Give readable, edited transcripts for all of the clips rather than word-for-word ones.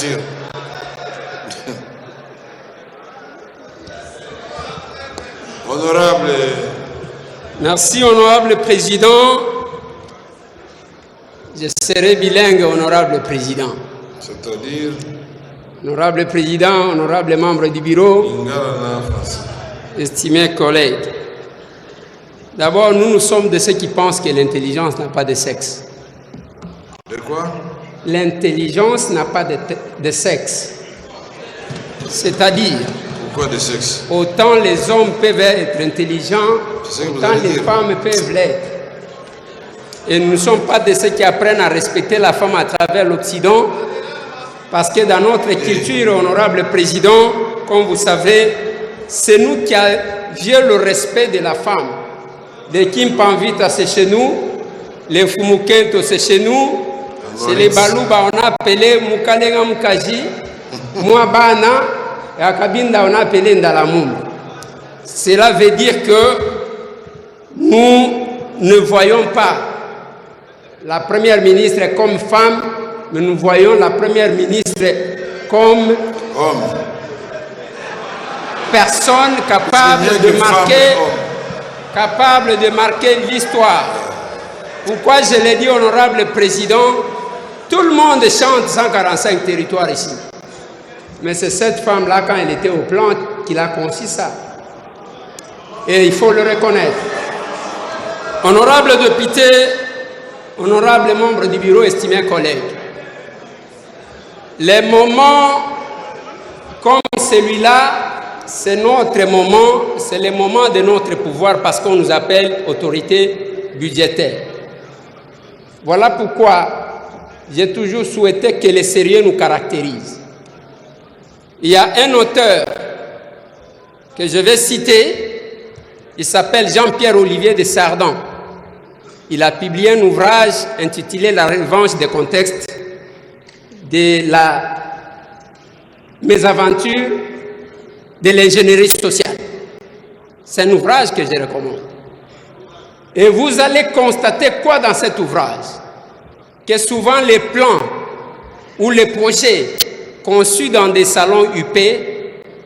réagir. Honorable. Merci, honorable président. Je serai bilingue, honorable président. C'est-à-dire? Honorable président, honorable membre du bureau, estimés collègues. D'abord, nous sommes de ceux qui pensent que l'intelligence n'a pas de sexe. De quoi? L'intelligence n'a pas de sexe. C'est-à-dire, pourquoi de sexe? Autant les hommes peuvent être intelligents, autant les femmes peuvent l'être. Et nous ne sommes pas de ceux qui apprennent à respecter la femme à travers l'Occident, parce que dans notre culture, honorable président, comme vous savez, c'est nous qui avions le respect de la femme. Les Kimpanvita, c'est chez nous, les Fumukento, c'est chez nous, c'est les Balouba, on a appelé Mukalenga Mukaji, Mouabana, et Akabinda, on a appelé Ndalamoum. Cela veut dire que nous ne voyons pas la première ministre comme femme, mais nous voyons la première ministre comme homme. Personne capable de marquer l'histoire. Pourquoi je l'ai dit, honorable président? Tout le monde chante 145 territoires ici. Mais c'est cette femme-là, quand elle était au plan, qui a conçu ça. Et il faut le reconnaître. Honorable député, honorable membre du bureau, estimés collègues, les moments comme celui-là, c'est notre moment, c'est le moment de notre pouvoir parce qu'on nous appelle autorité budgétaire. Voilà pourquoi j'ai toujours souhaité que le sérieux nous caractérise. Il y a un auteur que je vais citer, il s'appelle Jean-Pierre Olivier de Sardan. Il a publié un ouvrage intitulé La revanche des contextes de la mésaventure de l'ingénierie sociale. C'est un ouvrage que je recommande. Et vous allez constater quoi dans cet ouvrage? Que souvent les plans ou les projets conçus dans des salons UP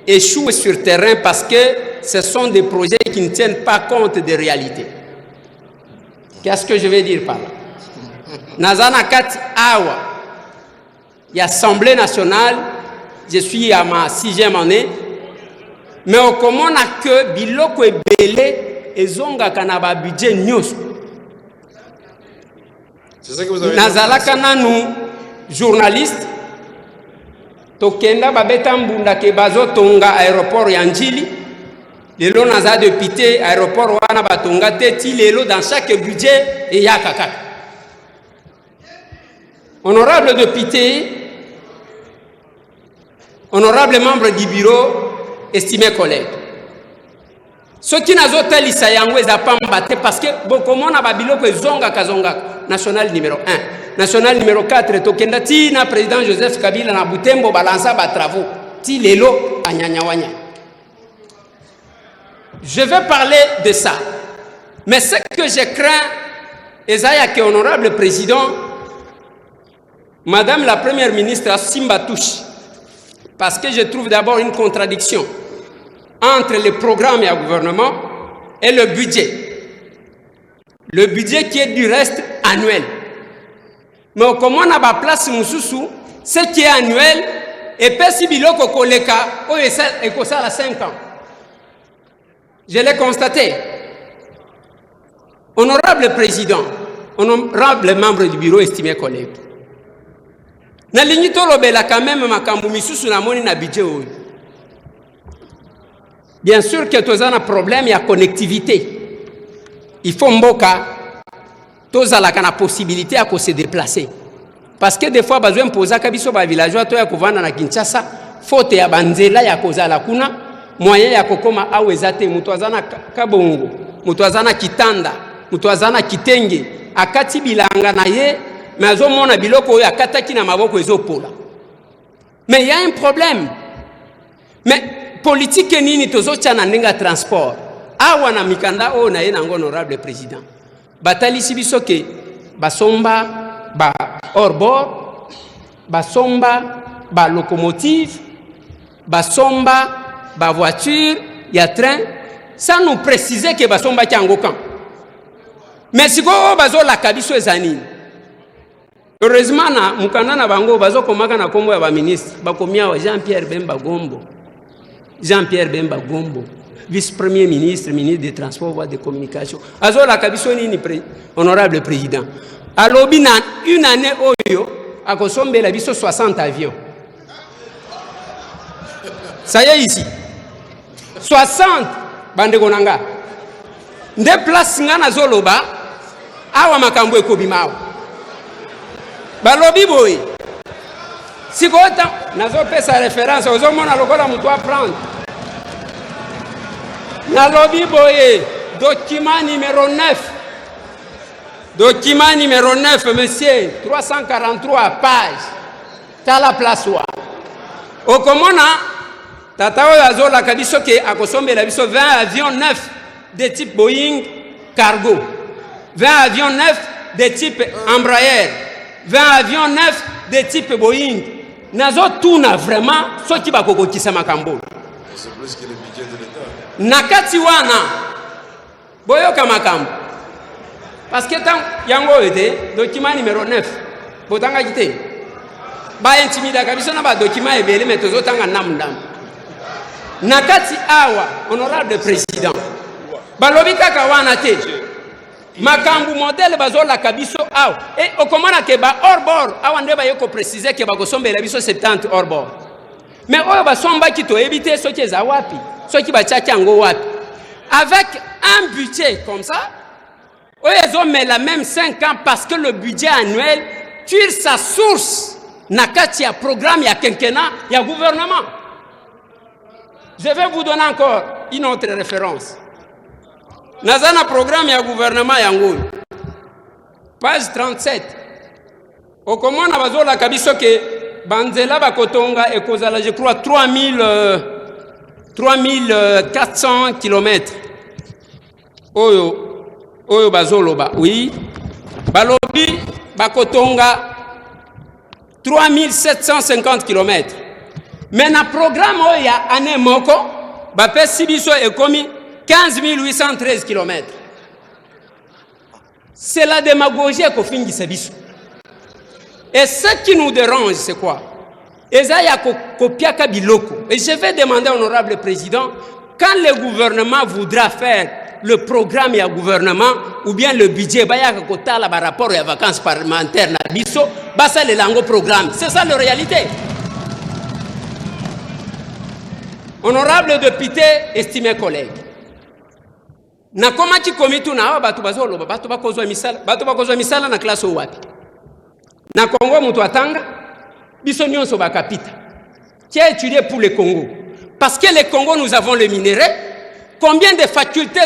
échouent sur terrain parce que ce sont des projets qui ne tiennent pas compte des réalités. Qu'est-ce que je vais dire par là? Nazana Kati Awa, il y a l'Assemblée nationale, je suis à ma 6e année, mais au comment n'a que biloko ebele et zonga kanaba budget news. C'est ça que vous avez dit. Nazala kananu journaliste tokenda babeta mbunda ke bazo tonga aéroport ya Njili. Lelo naza député aéroport wana batonga teti lelo dans chaque budget et ya kaka. Honorable député, honorable membre du bureau, estimés collègues, ceux qui n'ont pas li sayango eza pamba te parce que bokomo na babiloko ezonga kazonga. National numéro 1, national numéro 4 tokenda ti na président Joseph Kabila na Butembo balança ba travaux ti lelo anyanyawanya. Je vais parler de ça. Mais ce que je crains, Esaïa qui est honorable président, Madame la Première ministre Simba touche. Parce que je trouve d'abord une contradiction entre le programme et le gouvernement et le budget. Le budget qui est du reste annuel. Mais comment on a pas place Moussoussou, ce qui est annuel, et puis si biloko koleka, et que ça à 5 ans. Je l'ai constaté. Honorable président, honorable membre du bureau, estimés collègues. Na lingi tolobela quand même makambu misusu na moni na budget oyo. Bien sûr que toza na problème ya connectivité. Il faut mboka tozala kana possibilité à se déplacer. Parce que des fois besoin poser kabiso ba villageois to ya kovanda na Kinshasa, faute ya banzela ya kozala kuna, moyen ya kokoma awezate mutu azana kabongo, mutu azana kitanda, mutu azana kitenge, akati bilanga na ye. Mais azomona biloko oyo akataki na maboko ezopola. Mais il y a un problème. Mais politique nini tozocha na ndinga transport. Awa na mikanda o na ye na honorable président. Batali sibiso ke basomba ba orbor, basomba ba locomotive, ba somba, ba voiture, ya train, sans nous préciser que ba somba ki angokan. Mais si ko bazo la kabiso ezani. Heureusement na mukanda na bango bazo komaka na kombo ya ba ministre, ba komia wa Jean-Pierre Bemba Gombo. Jean-Pierre Bemba Gombo, vice-premier ministre, ministre des Transports, voies de communication. Azo la kabiso ni honorable président. Alobi na une année oyo a consommé la biso 60 avions. Ça y est ici. 60 bande konanga. Nde place nga na zoloba awa makambo ekobimao. Balobi boy. Sikota nazo pesa référence ozo mona lokola mutu apprendre. Na lobi boy document numéro 9. Document numéro 9 monsieur 343 pages. Ta la place wa. Okomona tata oyo azola kabiso ke akosombe la biso 20 avions 9 de type Boeing cargo, 20 avions 9 de type Embraer, 20 avions 9 de type Boeing. Nazo tuna vraiment ce qui va kokokisa makambo. C'est plus que le budget de l'État. Nakati wana boyoka makambo. Parce que tant yango ete document numéro 9 botanga kite. Ba intimida kabiso na ba document ebele metozo tanga namndam. Nakati awa honorable président balobi kaka wana te makambu modèle bazola kabiso awa et okomana ke ba hors bord awa nde ba yeko préciser ke ba kosombela biso 70 hors bord mais oyo basomba ki to éviter soki eza wapi soki ba tchaki yango wapi avec un budget comme ça oyo ezomela même 5 ans parce que le budget annuel tire sa source nakati ya programme ya quinquennat ya gouvernement. Je vais vous donner encore une autre référence. Nazana programme ya gouvernement yango. Page 37. Okomona bazola kabiso ke banzela bakotonga ekozala je crois 3400 km. Oyo bazoloba. Oui. Balobi bakotonga 3750 km. Mais dans le programme, il y a année moko, bapé Sibiso est commis 15 813 km. C'est la démagogie qu'on finit de Sibiso. Et ce qui nous dérange, c'est quoi? Et je vais demander à l'honorable président, quand le gouvernement voudra faire le programme et le gouvernement, ou bien le budget, il y a un rapport et vacances parlementaires, ça le lango programme. C'est ça la réalité. Honorable député, estimé collègue, na koma ki komitu na awa batu bazoloba batu bakozwa misala na classe wapi na Congo mutu atanga biso nyonso bakapita qui a étudié pour le Congo parce que le Congo nous avons le minerai. Combien de facultés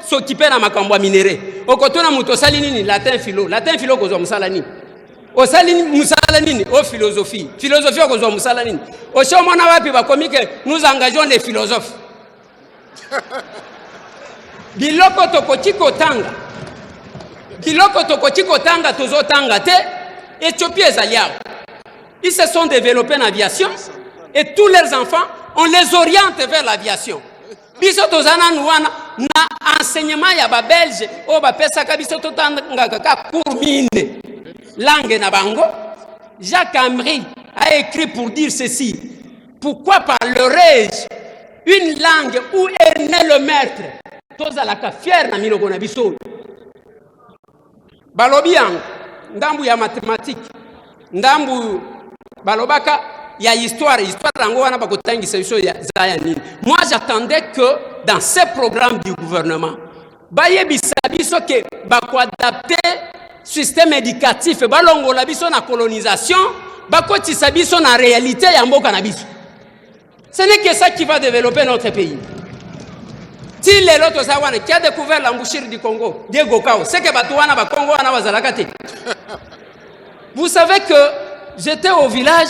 s'occuper na makambo ya minerai okotona mutu sali nini latin philo kozwa musala nini osali musala nini o philosophie kozwa musala nini oshomona wapi bakomi ke nous engageons les philosophes biloko tokotiko tanga tozotanga te Éthiopie ezaliao ils se sont développés en aviation et tous leurs enfants on les oriente vers l'aviation biso tozana nuana na enseignement ya ba belge o ba pesa ka biso totanga ka cours mine langue na bango. Jacques Amri a écrit pour dire ceci. Pourquoi parlerai-je une langue où est né le maître? Toza la ka fier na miloko na biso. Balobi yang ndambu ya mathématique, ndambu balobaka ya histoire yango wana bakotangisa biso ya zaya nini. Moi j'attendais que dans ces programmes du gouvernement bayebisa biso ke bako adapter système éducatif balongola biso na colonisation bakotisa biso na réalité ya mboka na biso. Ce n'est que ça qui va développer notre pays. Si les autres sawana qui a découvert l'embouchure du Congo, Diego Kao, c'est que batouana ba Congo ana bazalakate. Vous savez que j'étais au village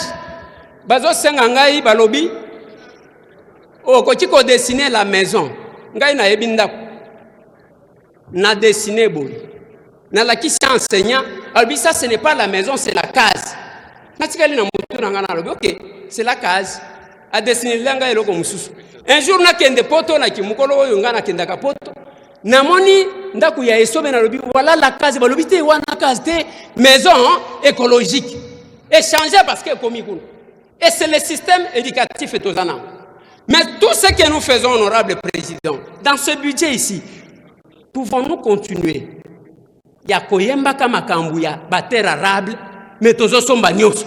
bazo sengangai balobi o kotiko dessiner la maison. Ngai na yebinda na dessiner boy. Na la qui enseignant, alors ça ce n'est pas la maison, c'est la case. Natikali na mutu na ngana lobi OK. c'est la case. A dessiner l'anga eloko mususu. Un jour na kende poto na kimukolo oyo nga na kenda ka poto. Namoni ndaku ya esobe na lobi voilà la case ba lobi te wana case te maison écologique. Échanger parce que komi kuno. Et c'est le système éducatif et tozana. Mais tout ce que nous faisons, honorable président, dans ce budget ici, pouvons-nous continuer? Il y a koyemba kama kambuya bater arabe mais tozo somba nyos.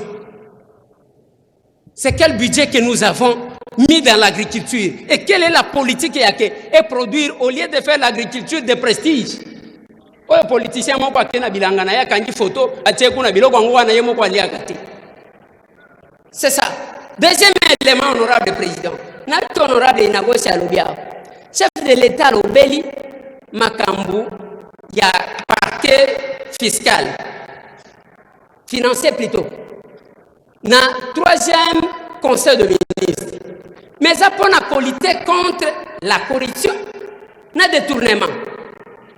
C'est quel budget que nous avons mis dans l'agriculture et quelle est la politique et produire au lieu de faire l'agriculture de prestige. Oyo politicien moko akena bilanga na ya kangi photo atie kuna biloko ngo wana ye moko alia kati. C'est ça. Deuxième élément, honorable président. Notre honorable Inagosi Alobia, chef de l'État Lobeli Makambu, il y a parquet fiscal, financier plutôt. Na troisième conseil de ministre. Mais ça pour lutter contre la corruption, na détournement.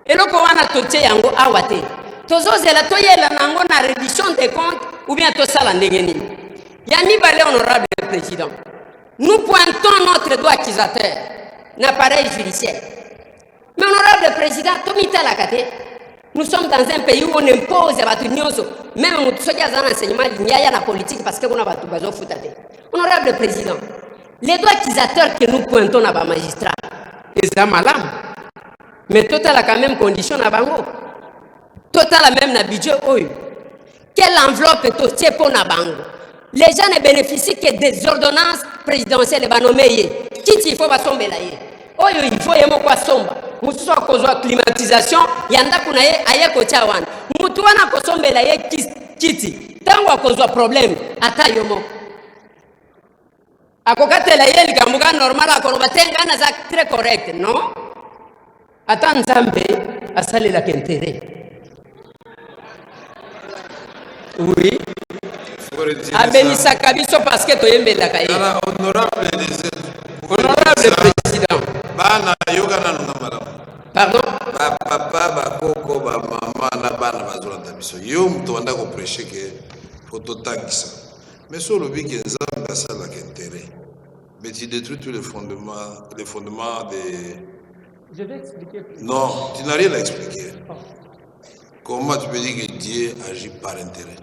Et le Kowana Toche Yango Awate. Tozo Zela Toyela Nango na réduction des comptes ou bien Tosala Ndengeni. Yanni Balé, honorable président. Nous pointons notre doigt accusateur, l'appareil judiciaire. Mais honorable président, nous sommes dans un pays où on impose à Batunioso, même si nous avons un enseignement de la politique parce que nous avons besoin de foutre. Honorable président, les doigts accusateurs que nous pointons à la magistrat, c'est malam. Mais total a quand même condition à Bango. Total a même un budget. Quelle enveloppe est aussi pour Nabango? Les gens ne bénéficient que des ordonnances présidentielles. Qui il faut pas tomber là? Il faut y avoir somba. Mutu so kozwa climatisation yanda kuna ye ayeko chawana. Mutu wana kosombe la ye kiti. Tango kozwa problème ata yomo. Akokate la ye likambuka normal akoroba tenga na za très correct, non? Ata nzambe asale la kentere. Oui. Abelisa kabiso parce que toyembe la kaye. Honorable président. Bana yogana nungamala. Pardon? Papa bakoko ba mama na bana bazula tabiso. Yo mtu anda ko prêcher que phototangisa. Mais sur le but que nzambe asala kentere. Mais tu détruis tous les fondements des. Je vais expliquer. Non, tu n'as rien à expliquer. Comment tu peux dire que Dieu agit par intérêt?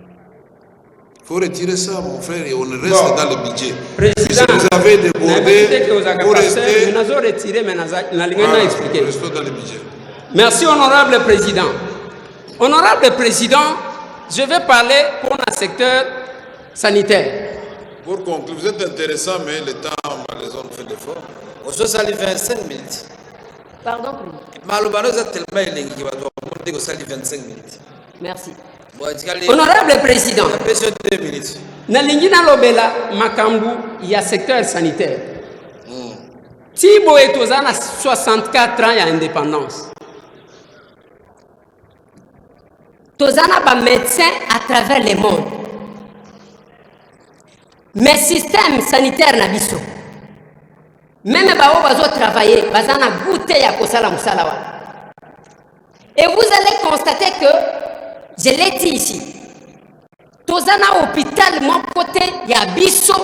Il faut retirer ça, mon frère, et on reste dans le budget. Président, vous avez débordé, vous restez. Restons dans le budget. Merci, honorable président. Honorable président, je vais parler pour le secteur sanitaire. Pour conclure, vous êtes intéressant, mais le temps, malheureusement, fait l'effort. On se salue 25 minutes. Pardon, Malobano a tellement élingué qu'il va monter au salut 25 minutes. merci. Honorable président, Nalingina Lobela Makambu, il y a secteur sanitaire. Tibo est aux 64 ans, il y a indépendance. Tozana ba médecin à travers le monde. Mais système sanitaire na biso. Même bao bazo travailler, bazana goûter ya kosala musalawa. Et vous allez constater que je l'ai dit ici. Tozana hôpital, mon côté, il y a biso,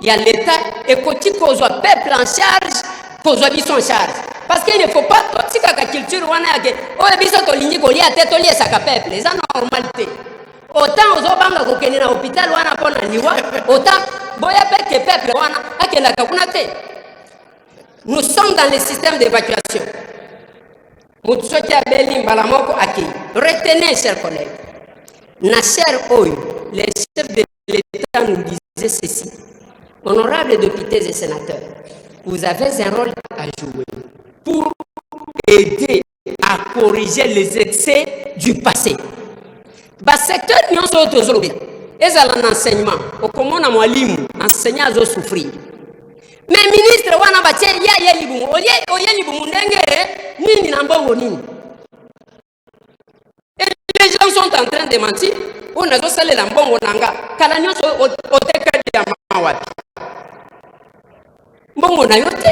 il y a l'État, et côté qu'on soit peuple en charge, qu'on soit biso en charge. Parce qu'il ne faut pas, si la culture, on a dit, oh, biso to ligni, qu'on y a tête, on y a sa peuple, c'est la normalité. Autant aux autres, qu'on est dans l'hôpital, on a pas niwa, autant, boya que peuple, on a que la kakunate. Nous sommes dans le système d'évacuation. Retenez, chers collègues, Nasser Oy, les chefs de l'État nous disaient ceci. Honorables députés et sénateurs, vous avez un rôle à jouer pour aider à corriger les excès du passé. Le secteur nous sommes un enseignement, au commun à Mwalimu, enseignants ont souffrir. Mais ministre, wana bache ya libumu, oye libumu ndenge nini na mbongo nini. Et les gens sont en train de mentir. On a salé la mbongo nanga. Kala nyonso oteka ya mawapi. Mbongo na yote.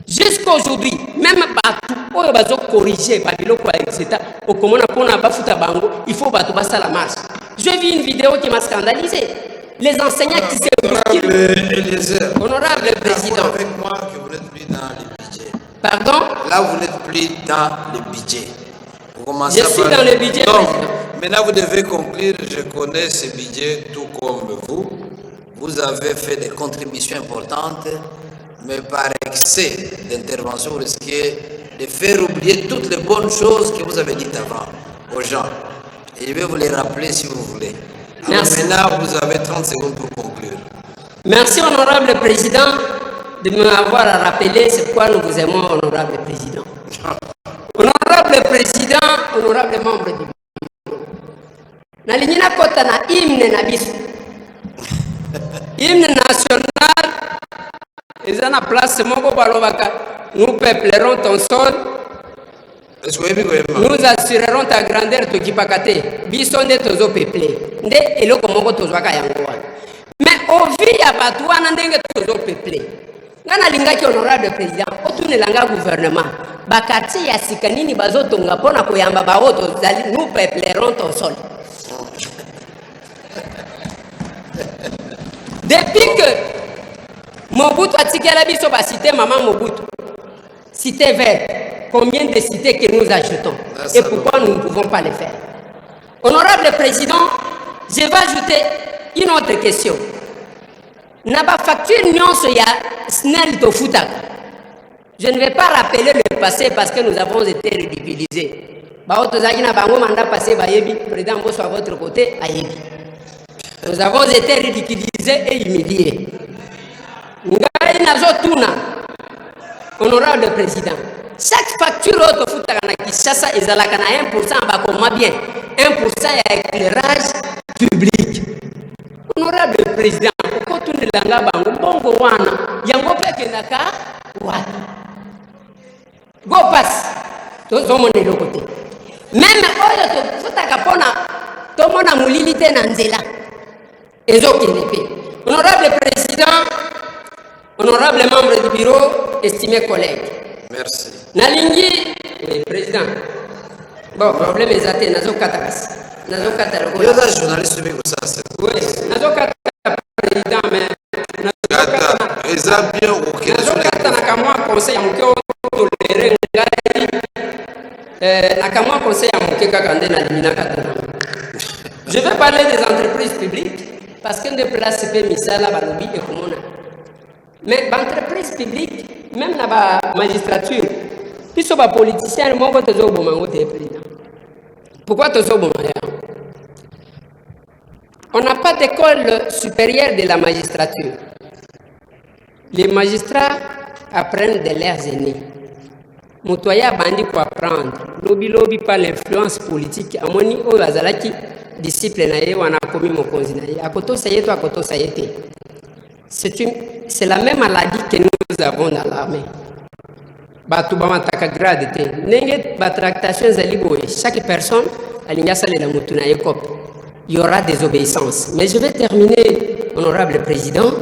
Jusqu'à aujourd'hui, même batu oyo bazo corriger babiloko etc. Au komona pona bafuta bango, il faut batu basa la marche. J'ai vu une vidéo qui m'a scandalisé. Les enseignants qui se bousculent. Honorable président. Avec moi que vous n'êtes plus dans le budget. Pardon? Là, vous n'êtes plus dans le budget. Je suis dans le budget. Donc, maintenant, vous devez conclure. Je connais ce budget tout comme vous. Vous avez fait des contributions importantes, mais par excès d'intervention, vous risquez de faire oublier toutes les bonnes choses que vous avez dites avant aux gens. Et je vais vous les rappeler si vous voulez. Alors maintenant, vous avez 30 secondes pour conclure. Merci, honorable président, de m'avoir rappelé c'est pourquoi nous vous aimons, honorable président. Honorable président, honorable membre du bureau. Nalingina kota na hymne na biso. Hymne national, ils ont la place, nous peuplerons ton sol, nous assurerons ta grandeur, tu kipakate, bisonde tozo peuplé, nde eloko moko tozwaka yango wana. Mais au vu ya bato wana ndenge tozo peuplé. Ngana lingaki honorable président, otunelanga gouvernement, ba quartier ya sikanini bazotonga pona koyamba baoto, nous peuplerons ton sol. Depuis que Mobutu a tiré la biso ba cité maman Mobutu, cité verte, combien de cités que nous achetons et pourquoi nous ne pouvons pas le faire? Honorable président, je vais ajouter une autre question. Naba facture nyonso ya SNEL to futaka. Je ne vais pas rappeler le passé parce que nous avons été ridiculisés. Ba otozaki na bango mandat passé ba yebi, président Bosso à votre côté a yebi. Nous avons été ridiculisés et humiliés. Ngai nazo tuna, honorable président, chaque facture auto futaka na Kinshasa ezalaka na 1% bakoma bien, 1% ya éclairage public. Honorable président, pourquoi tu ne l'as pas bongo wana yango peke naka watu go pass to zomo ne lokote même oyo to futaka pona to mona mulilite na nzela ezokelepe. Honorable président, honorable membre du bureau, estimés collègues. Merci. Nalingi, oui, président. Bon, problème est athée, nazo katakas. Nazo katakas. Vous êtes journaliste, mais ça c'est. Oui, nazo katakas, président, mais. Kata, eza bien ok. Nazo katakas nakamwa conseil amuke toléré ngai. Nakamwa conseil amuke kakande na limina katana. Je vais parler des entreprises publiques. Parce que de place peut misala balobi et comment. Mais l'entreprise publique, même la magistrature, puis sur les politiciens, ils vont te président. Pourquoi te On n'a pas d'école supérieure de la magistrature. Les magistrats apprennent de leurs aînés. Moutoya bandi pour apprendre. Lobby par l'influence politique. Amoni o azalaki disciple na ye wana komi mokonzi na ye. Akoto sayeto akoto sayete. C'est la même maladie que nous avons dans l'armée. Batu bamataka grade te. Nenge ba tractation zali boye. Chaque personne alinga sale la mutuna ye kop. Il y aura des obéissances. Mais je vais terminer, honorable président,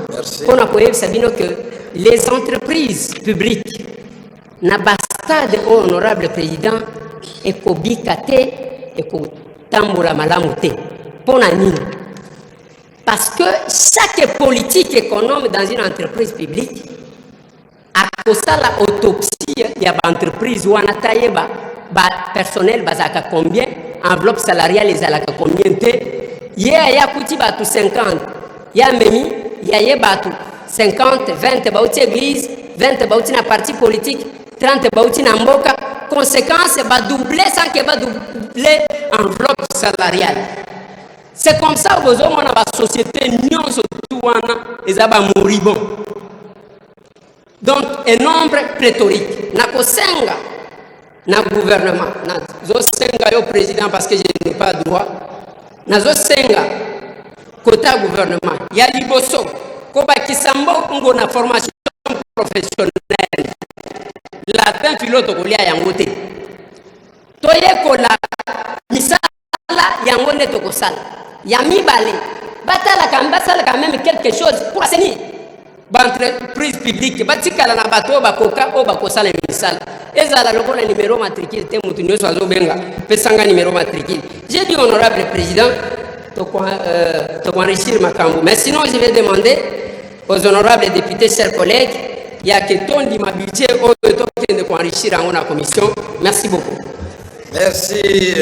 pour appuyer Sabino que les entreprises publiques n'a basta de honorable président et kobikate et ko tambula malamute pour nani. Parce que chaque politique économe dans une entreprise publique a causé la autopsie de l'entreprise ou en attaque personnel bazaka combien, enveloppe salariale les alaka combien ya kuti batu 50 ya memi ya batu 50 20 bauti église 20 bauti na parti politique 30 bauti na mboka conséquence ba doubler sans que ba doubler enveloppe salariale. C'est comme ça que vous avez la société nyonso tuwana ezaba moribond. Donc un nombre pléthorique na kosenga na gouvernement na zo senga yo président parce que je n'ai pas droit na zo senga côté gouvernement ya liboso ko bakisambo ngo na formation professionnelle la fin pilote ko lia yango te toye ko la misala yango ne to ko sala ya mibale batala kambasala quand même quelque chose pour assainir entreprise publique batikala na bato bakoka o bakosala misala ezala lokola numéro matricule te mutu nyoso azobenga pesanga numéro matricule. J'ai dit honorable président enrichir ma cambo. Mais sinon, je vais demander aux honorables députés, chers collègues, il y a que ton de ma budget de enrichir en la commission. Merci beaucoup. Merci.